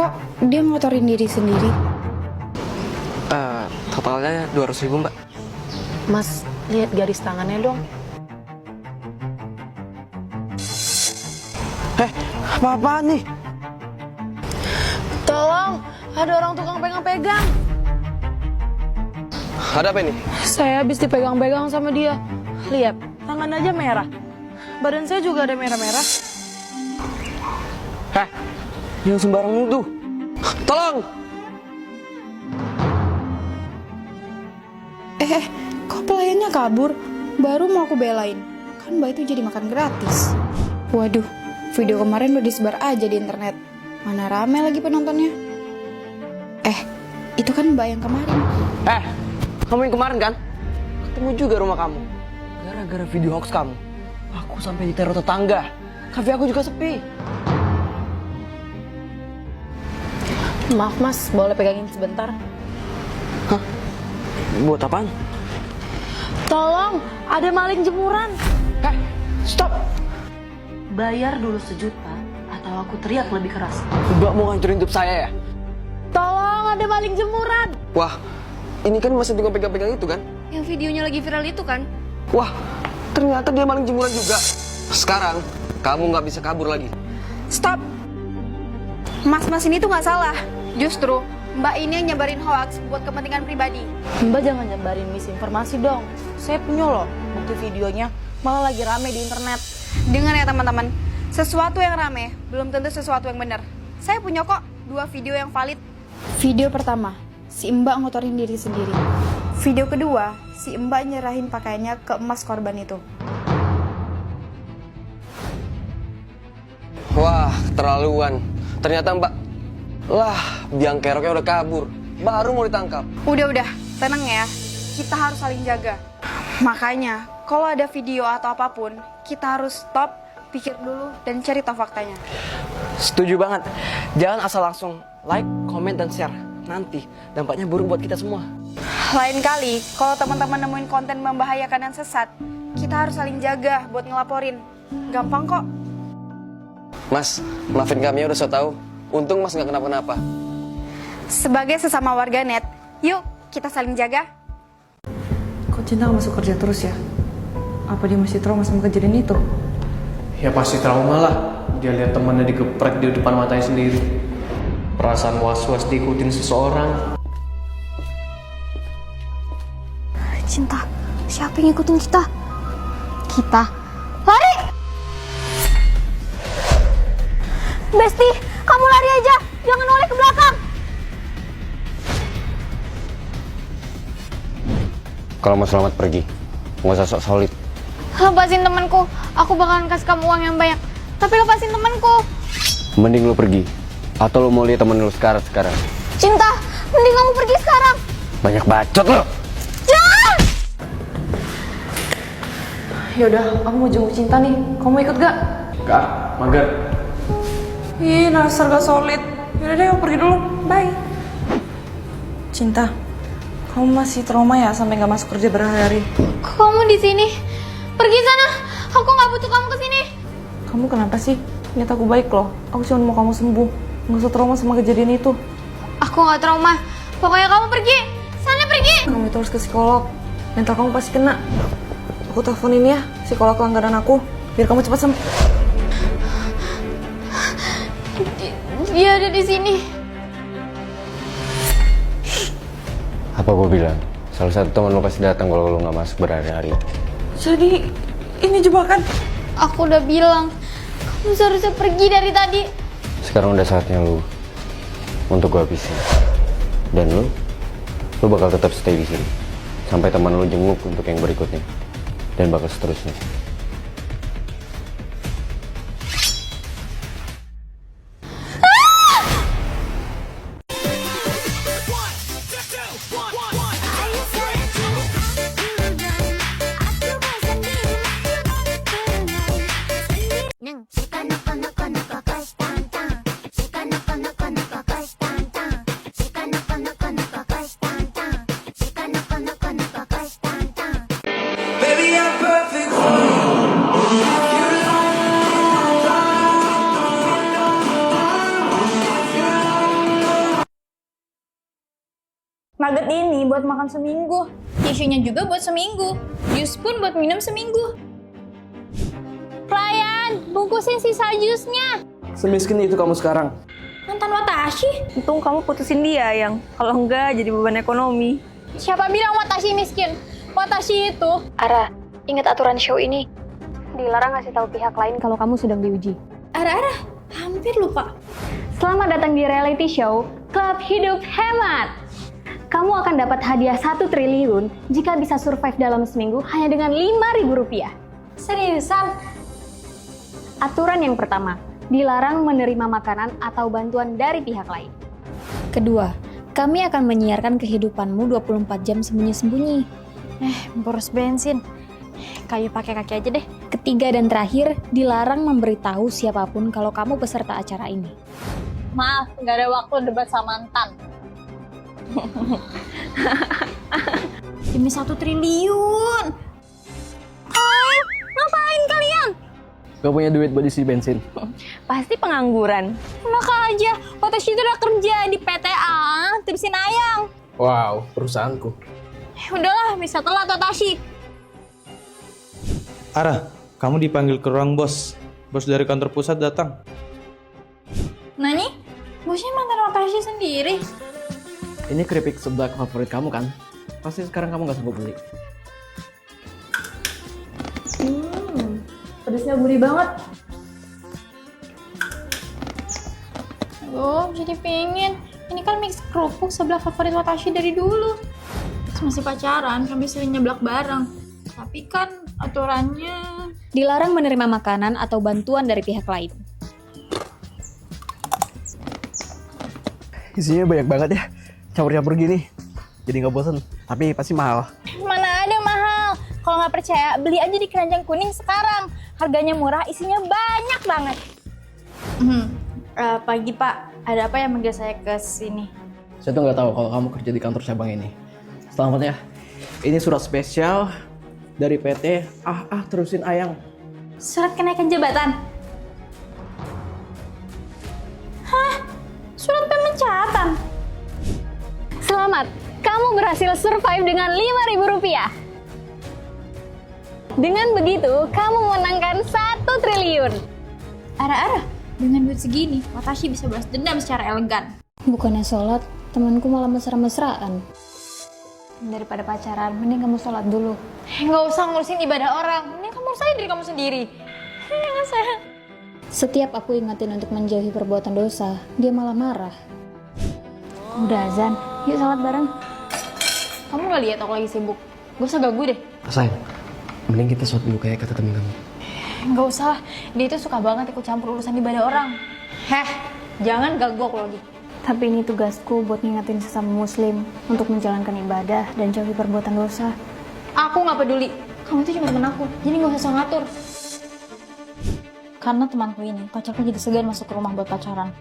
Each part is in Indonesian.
Kok dia ngotorin diri sendiri? Totalnya 200.000 mbak. Mas, lihat garis tangannya dong. Apa-apaan nih? Tolong, ada orang tukang pegang-pegang. Ada apa ini? Saya habis dipegang-pegang sama dia. Lihat, tangan aja merah. Badan saya juga ada merah-merah. Yang sembarang nuduh. Tolong! Kok pelayannya kabur? Baru mau aku belain. Kan Mbak itu jadi makan gratis. Waduh, video kemarin udah disebar aja di internet. Mana rame lagi penontonnya. Itu kan Mbak yang kemarin. Kamu yang kemarin kan? Ketemu juga rumah kamu. Gara-gara video hoax kamu, aku sampai diteror tetangga. Kafe aku juga sepi. Maaf mas, boleh pegangin sebentar? Buat apaan? Tolong, ada maling jemuran. Stop! Bayar dulu 1 juta atau aku teriak lebih keras. Mbak mau ngancurin hidup saya ya? Tolong, ada maling jemuran. Wah, ini kan masih tukang pegang-pegang itu kan? Yang videonya lagi viral itu kan? Wah, ternyata dia maling jemuran juga. Sekarang, kamu nggak bisa kabur lagi. Stop! Mas-mas ini tuh nggak salah. Justru Mbak ini yang nyebarin hoax buat kepentingan pribadi. Mbak jangan nyebarin misinformasi dong. Saya punya loh bukti videonya, malah lagi rame di internet. Dengar ya teman-teman, sesuatu yang rame belum tentu sesuatu yang benar. Saya punya kok 2 video yang valid. Video pertama, si Mbak ngotorin diri sendiri. Video kedua, si Mbak nyerahin pakaiannya ke emas korban itu. Wah, terlaluan. Ternyata Mbak, biang keroknya udah kabur. Baru mau ditangkap. Udah, tenang ya. Kita harus saling jaga. Makanya, kalau ada video atau apapun, kita harus stop, pikir dulu, dan cari tahu faktanya. Setuju banget. Jangan asal langsung like, komen, dan share. Nanti dampaknya buruk buat kita semua. Lain kali, kalau teman-teman nemuin konten membahayakan dan sesat, kita harus saling jaga buat ngelaporin. Gampang kok. Mas, maafin kami ya udah so tau. Untung Mas nggak kenapa-napa. Sebagai sesama warganet, yuk kita saling jaga. Kok Cinta gak masuk kerja terus ya? Apa dia masih trauma sama kejadian itu? Ya pasti trauma lah. Dia lihat temannya digeprek di depan matanya sendiri. Perasaan was-was diikutin seseorang. Cinta, siapa yang ngikutin kita? Kita lari! Besti, kamu lari aja, jangan oleh ke belakang. Kalau mau selamat pergi, nggak usah sok solid. Lepasin temanku, aku bakalan kasih kamu uang yang banyak. Tapi lepasin temanku. Mending lu pergi, atau lu mau lihat temen lu sekarang. Cinta, mending kamu pergi sekarang. Banyak bacot lo. Jangan! Yaudah, aku mau jemput Cinta nih. Kamu ikut gak? Kak, mager. Ih, dasar gak solid. Yaudah deh, aku pergi dulu. Bye. Cinta, kamu masih trauma ya sampai gak masuk kerja berhari-hari? Kok kamu di sini? Pergi sana, aku nggak butuh kamu kesini. Kamu kenapa sih? Niat aku baik loh. Aku cuma mau kamu sembuh. Gak usah trauma sama kejadian itu. Aku nggak trauma. Pokoknya kamu pergi, sana pergi. Kamu itu harus ke psikolog. Mental kamu pasti kena. Aku teleponin ya psikolog langganan aku, biar kamu cepat sembuh. Dia ada di sini. Apa gue bilang? Salah satu teman lu pasti datang kalau lu nggak masuk berhari-hari. Jadi ini jebakan. Aku udah bilang, kamu seharusnya pergi dari tadi. Sekarang udah saatnya lu untuk gue habisin. Dan lu bakal tetap stay di sini sampai teman lu jenguk untuk yang berikutnya dan bakal seterusnya. Baby, I'm perfect for you. Nugget ini buat makan seminggu. Tisunya juga buat seminggu. Jus pun buat minum seminggu. Ryan, bungkusin sisa jusnya. Semiskin itu kamu sekarang. Mantan Watashi? Untung kamu putusin dia, yang kalau enggak jadi beban ekonomi. Siapa bilang Watashi miskin? Watashi itu... Ara, ingat aturan show ini. Dilarang ngasih tahu pihak lain kalau kamu sedang diuji. Ara-ara, hampir lupa. Selamat datang di reality show Klub Hidup Hemat. Kamu akan dapat hadiah 1 triliun jika bisa survive dalam seminggu hanya dengan Rp5.000. Seriusan? Aturan yang pertama, dilarang menerima makanan atau bantuan dari pihak lain. Kedua, kami akan menyiarkan kehidupanmu 24 jam sembunyi-sembunyi. Boros bensin. Kayu pakai kaki aja deh. Ketiga dan terakhir, dilarang memberitahu siapapun kalau kamu peserta acara ini. Maaf, nggak ada waktu debat sama mantan. Demi 1 triliun. Ngapain kalian? Gak punya duit buat isi bensin. Pasti pengangguran. Enak aja, Watashi itu udah kerja di PTA, Terusin Ayang. Wow, perusahaanku. Udahlah, bisa telat Watashi. Ara, kamu dipanggil ke ruang bos. Bos dari kantor pusat datang. Nani? Bosnya mantan Watashi sendiri. Ini keripik seblak favorit kamu kan? Pasti sekarang kamu gak sanggup beli. Pedasnya gurih banget. Aduh, jadi pengen. Ini kan mix kerupuk sebelah favorit Watashi dari dulu. Pas masih pacaran, kami sering nyeblak bareng. Tapi kan aturannya... Dilarang menerima makanan atau bantuan dari pihak lain. Isinya banyak banget ya. Campur-campur gini. Jadi gak bosen. Tapi pasti mahal. Mana ada mahal. Kalau nggak percaya, beli aja di keranjang kuning sekarang. Harganya murah, isinya banyak banget. Pagi Pak, ada apa yang manggil saya ke sini? Saya tuh gak tahu kalau kamu kerja di kantor cabang ini. Selamat ya. Ini surat spesial dari PT Terusin Ayang. Surat kenaikan jabatan? Hah? Surat pemecatan? Selamat, kamu berhasil survive dengan Rp5.000. Dengan begitu, kamu memenangkan 1 triliun. Ara-ara, dengan duit segini, Watashi bisa balas dendam secara elegan. Bukannya sholat, temanku malah mesra-mesraan. Daripada pacaran, mending kamu sholat dulu. Nggak usah ngurusin ibadah orang. Ini kamu urusin diri kamu sendiri. Ya nggak sayang? Setiap aku ingetin untuk menjauhi perbuatan dosa, dia malah marah. Udah azan, yuk sholat bareng. Kamu nggak lihat aku lagi sibuk? Gak usah ganggu deh. Sayang, mending kita sholat dulu kayak kata temen kamu. Nggak usah. Dia itu suka banget ikut campur urusan ibadah orang. Jangan ganggu aku lagi. Tapi ini tugasku buat ngingetin sesama muslim untuk menjalankan ibadah dan jauhi perbuatan dosa. Aku nggak peduli. Kamu itu cuma teman aku. Jadi nggak usah ngatur. Karena temanku ini, pacarku jadi segan masuk ke rumah buat pacaran.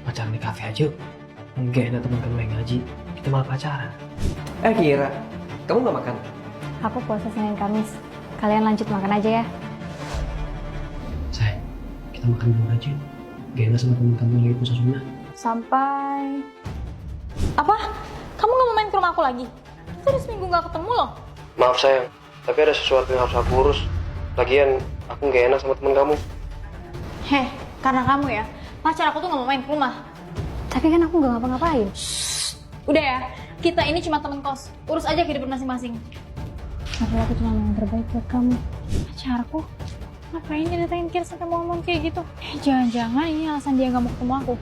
Pacaran di kafe aja. Enggak ada teman kamu yang ngaji. Kita malah pacaran. Kira, kamu gak makan? Aku puasa Senin Kamis. Kalian lanjut makan aja ya. Say, kita makan dulu aja. Gak enak sama temen kamu yang lagi puasa sunnah. Sampai... Apa? Kamu nggak mau main ke rumah aku lagi? Kita udah seminggu nggak ketemu loh. Maaf sayang, tapi ada sesuatu yang harus aku urus. Lagian, aku gak enak sama temen kamu. Karena kamu ya. Pacar aku tuh nggak mau main ke rumah. Tapi kan aku gak ngapa-ngapain. Udah ya, kita ini cuma temen kos. Urus aja kehidupan masing-masing. Tapi aku cuma yang terbaik buat kamu. Pacarku? Ngapain dia datangin Kira sampai mau ngomong kayak gitu? Jangan-jangan ini alasan dia gak mau ketemu aku.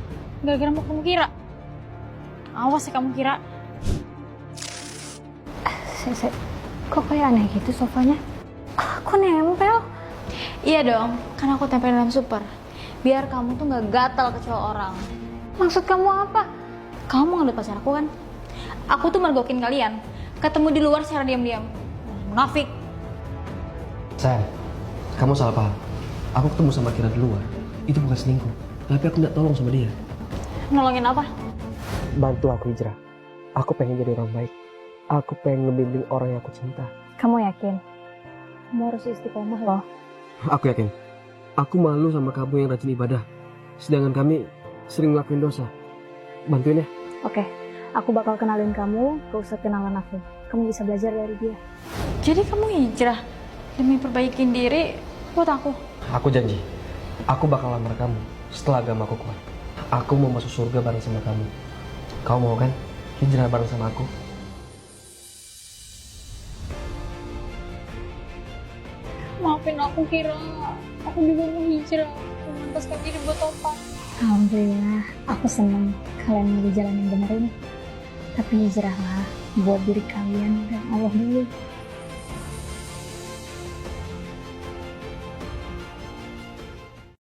Gara-gara mau ketemu Kira. Awas ya kamu Kira. Kok kayak aneh gitu sofanya? Aku nempel. Iya dong, kan aku tempel dalam super. Biar kamu tuh gak gatal ke cowok orang. Maksud kamu apa? Kamu ngeliat pacar aku kan? Aku tuh mergokin kalian. Ketemu di luar secara diam-diam. Munafik. Sayang, kamu salah paham. Aku ketemu sama Kira di luar. Itu bukan selingkuh. Tapi aku gak tolong sama dia. Nolongin apa? Bantu aku hijrah. Aku pengen jadi orang baik. Aku pengen ngebimbing orang yang aku cinta. Kamu yakin? Kamu harus istiqomah loh. Aku yakin. Aku malu sama kamu yang rajin ibadah. Sedangkan kami sering ngelakuin dosa. Bantuin ya. Oke, Aku bakal kenalin kamu ke ustadz kenalan aku. Kamu bisa belajar dari dia. Jadi kamu hijrah demi perbaikin diri buat aku. Aku janji, aku bakal lamar kamu setelah agama aku kuat. Aku mau masuk surga bareng sama kamu. Kamu mau kan hijrah bareng sama aku? Maafin aku Kira, aku juga mau hijrah, memantaskan diri buat Topan. Alhamdulillah, aku senang kalian mau di jalan yang benar ini. Tapi hijrahlah buat diri kalian dan Allah dulu.